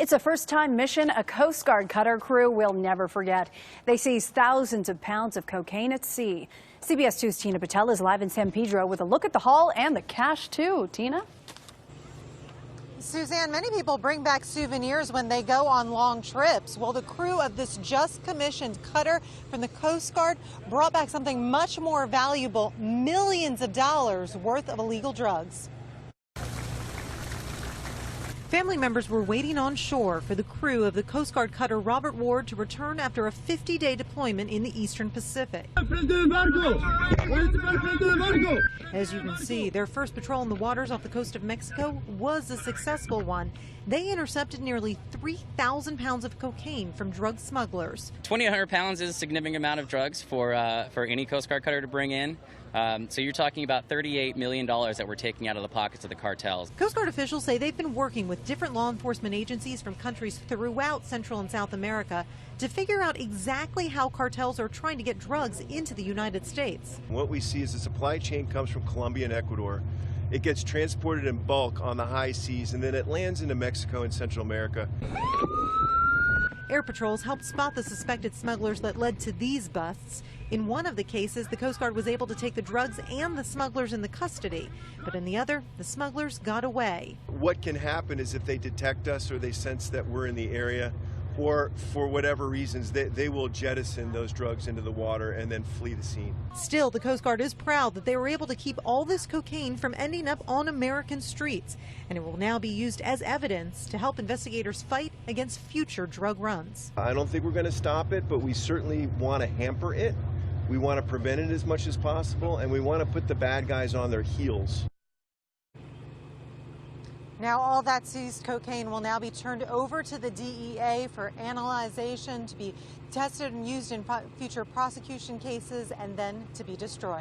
It's a first-time mission a Coast Guard cutter crew will never forget. They seized thousands of pounds of cocaine at sea. CBS 2's Tina Patel is live in San Pedro with a look at the haul and the cash, too. Tina? Suzanne, many people bring back souvenirs when they go on long trips. Well, the crew of this just commissioned cutter from the Coast Guard brought back something much more valuable, millions of dollars worth of illegal drugs. Family members were waiting on shore for the crew of the Coast Guard cutter Robert Ward to return after a 50-day deployment in the Eastern Pacific. As you can see, their first patrol in the waters off the coast of Mexico was a successful one. They intercepted nearly 3,000 pounds of cocaine from drug smugglers. 2,800 pounds is a significant amount of drugs for any Coast Guard cutter to bring in. So you're talking about $38 million that we're taking out of the pockets of the cartels. Coast Guard officials say they've been working with different law enforcement agencies from countries throughout Central and South America to figure out exactly how cartels are trying to get drugs into the United States. What we see is the supply chain comes from Colombia and Ecuador. It gets transported in bulk on the high seas, and then it lands into Mexico and Central America. Air patrols helped spot the suspected smugglers that led to these busts. In one of the cases, the Coast Guard was able to take the drugs and the smugglers into custody. But in the other, the smugglers got away. What can happen is if they detect us or they sense that we're in the area, or for whatever reasons, they will jettison those drugs into the water and then flee the scene. Still, the Coast Guard is proud that they were able to keep all this cocaine from ending up on American streets, and it will now be used as evidence to help investigators fight against future drug runs. I don't think we're going to stop it, but we certainly want to hamper it. We want to prevent it as much as possible, and we want to put the bad guys on their heels. Now all that seized cocaine will now be turned over to the DEA for analyzation, to be tested and used in future prosecution cases, and then to be destroyed.